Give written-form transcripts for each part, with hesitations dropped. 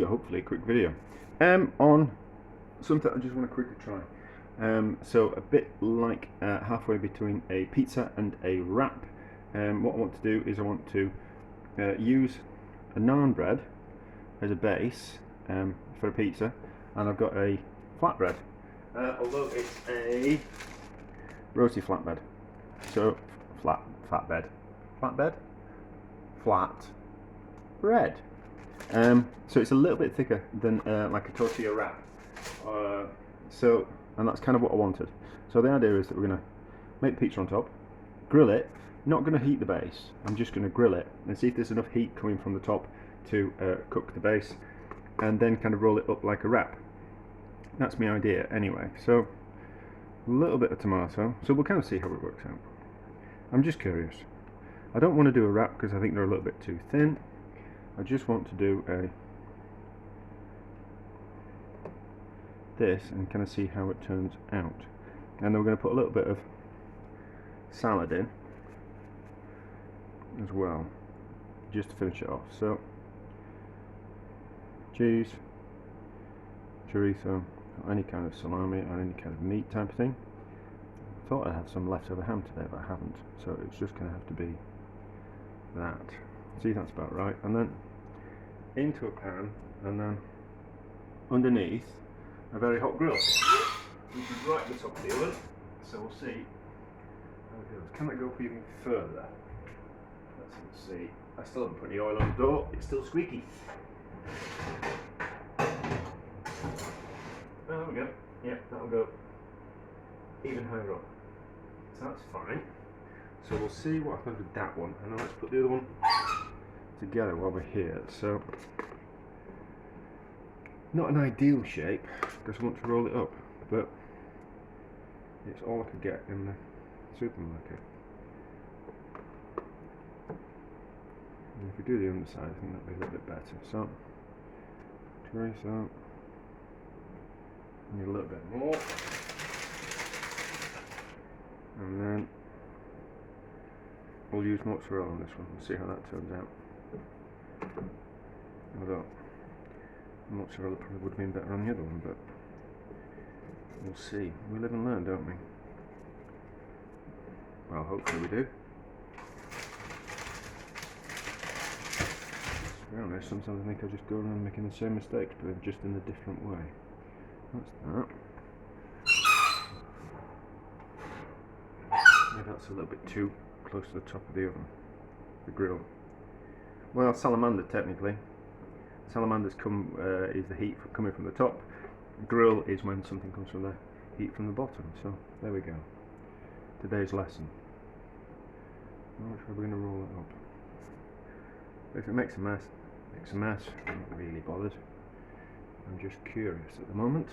hopefully a quick video on something I just want to quickly try. So a bit like halfway between a pizza and a wrap. What I want to do is I want to use a naan bread as a base for a pizza, and I've got a flatbread, although it's a roti flatbread. So flat bread. So it's a little bit thicker than like a tortilla wrap. And that's kind of what I wanted. So the idea is that we're going to make the pizza on top, grill it. Not going to heat the base. I'm just going to grill it and see if there's enough heat coming from the top to cook the base, and then kind of roll it up like a wrap. That's my idea anyway. So a little bit of tomato. So we'll kind of see how it works out. I'm just curious. I don't want to do a wrap because I think they're a little bit too thin. I just want to do this and kind of see how it turns out. And then we're going to put a little bit of salad in as well, just to finish it off. So cheese, chorizo, any kind of salami or any kind of meat type of thing. I thought I'd have some leftover ham today, but I haven't, so it's just going to have to be that. See, that's about right. And then into a pan, and then underneath a very hot grill, which is right at the top of the oven. So we'll see how it goes. Can that go up even further? Let's see. I still haven't put any oil on the door. It's still squeaky. Oh, there we go. Yeah, that'll go even higher up. So that's fine. So we'll see what happens with that one, and then let's put the other one together while we're here. So not an ideal shape because I want to roll it up, but it's all I could get in the supermarket. And if we do the underside, I think that'll be a little bit better. So trace out. Need a little bit more, and then we'll use mozzarella on this one and see how that turns out. Although mozzarella probably would have been better on the other one, but we'll see. We live and learn, don't we? Well, hopefully we do. To be honest, sometimes I think I just go around making the same mistakes, but just in a different way. That's that. Maybe that's a little bit too close to the top of the oven, the grill. Well, salamander technically. Salamanders is the heat coming from the top. Grill is when something comes from the heat from the bottom. So there we go. Today's lesson. Which way we're going to roll it up. If it makes a mess, it makes a mess. I'm not really bothered. I'm just curious at the moment.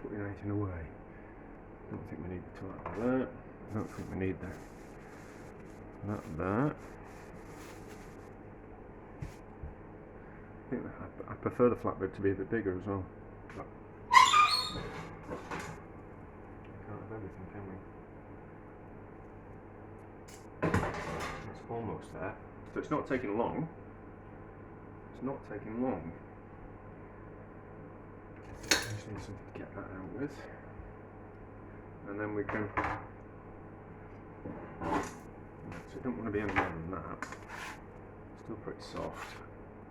Putting anything away. I don't think we need the toilet there. I don't think we need that there. I think I prefer the flatbread to be a bit bigger as well. But can't have everything, can we? It's almost there. So it's not taking long. It's not taking long. I just need something to get that out with. And then we can. So I don't want to be any more than that. Still pretty soft.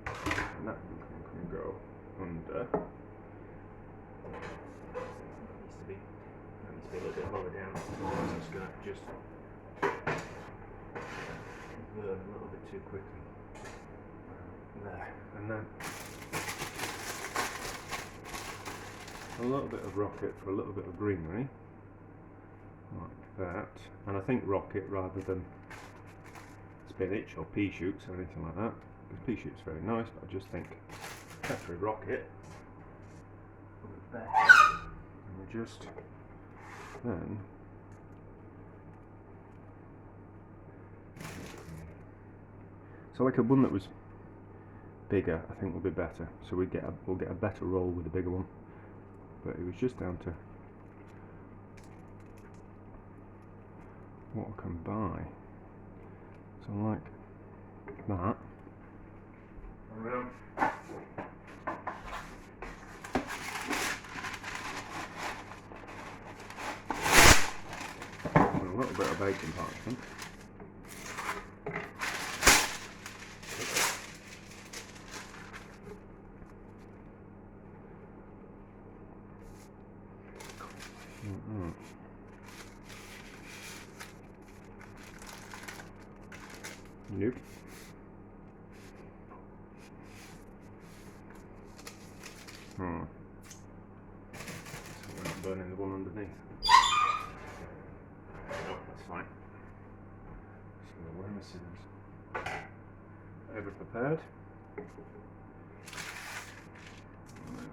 And that can go under. That needs to be a little bit lower down. Otherwise it's going to just burn a little bit too quickly. There. And then a little bit of rocket for a little bit of greenery. Like that. And I think rocket rather than spinach or pea shoots or anything like that. Because pea shoots very nice, but I just think peppery rocket would be better. And we just then so like a one that was bigger, I think will be better. So we'll get a better roll with a bigger one. But it was just down to what I can buy. So like that. around. And a little bit of baking parchment. Nope. So we're not burning the one underneath. No, that's fine. So where are my scissors? Over prepared. Oh,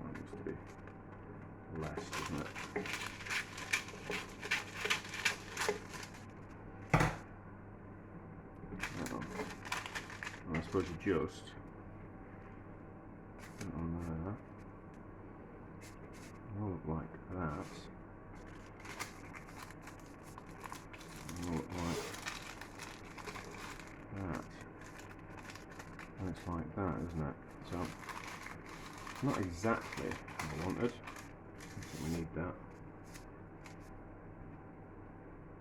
that needs to be less, doesn't it? I suppose you just put it on there. It'll look like that. It'll look like that. And it's like that, isn't it? So, not exactly what I wanted. So we need that.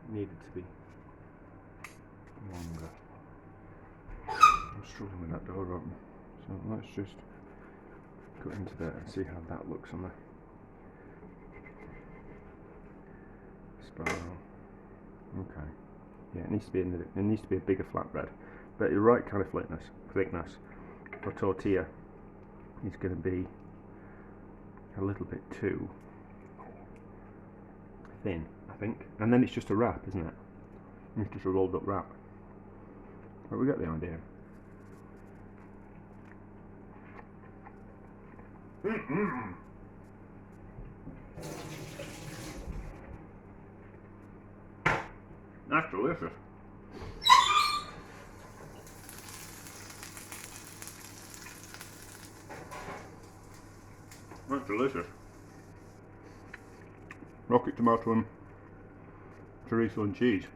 Needed to be longer. I'm struggling with that door open, so let's just go into there and see how that looks on the spiral. Okay, yeah, it needs to be a bigger flatbread, but the right kind of thickness for tortilla is going to be a little bit too thin, I think, and then it's just a wrap, isn't it? It's just a rolled up wrap, but we get the idea. That's delicious. That's delicious. Rocket tomato and chorizo and cheese.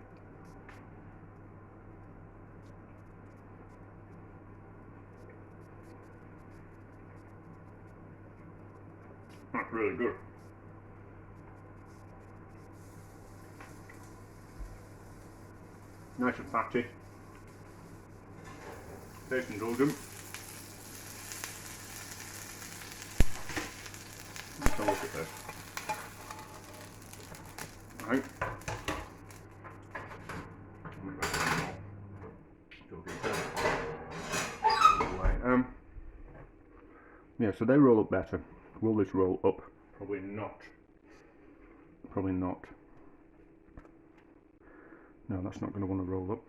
That's really good. Nice and fatty. Taste indulgent. Let's have a look at this. Right. Yeah, so they roll up better. Will this roll up? Probably not. Probably not. No, that's not going to want to roll up.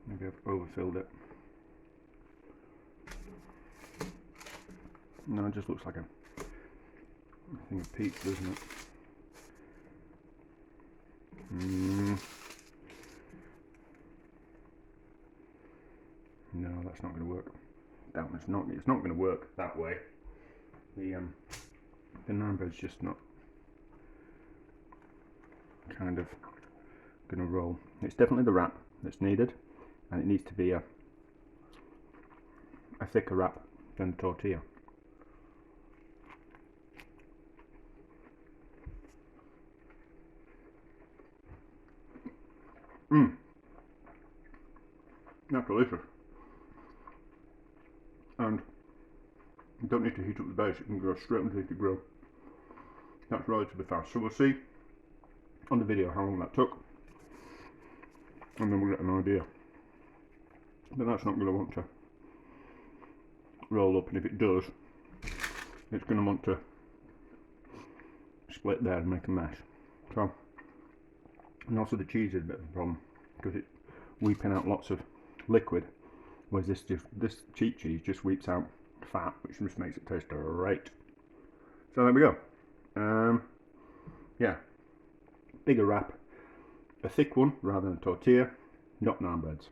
Maybe I've overfilled it. No, it just looks like a thing of pizza, doesn't it? No, that's not going to work. That one's not. It's not going to work that way. The naan bread's just not kind of going to roll. It's definitely the wrap that's needed, and it needs to be a thicker wrap than the tortilla. That's delicious. And you don't need to heat up the base, it can go straight underneath the grill. That's relatively fast. So we'll see on the video how long that took, and then we'll get an idea. But that's not going to want to roll up, and if it does, it's going to want to split there and make a mess. So, and also the cheese is a bit of a problem because it's weeping out lots of liquid, whereas this cheap cheese just weeps out fat, which just makes it taste great. So there we go. Yeah, bigger wrap, a thick one rather than a tortilla, not naan breads.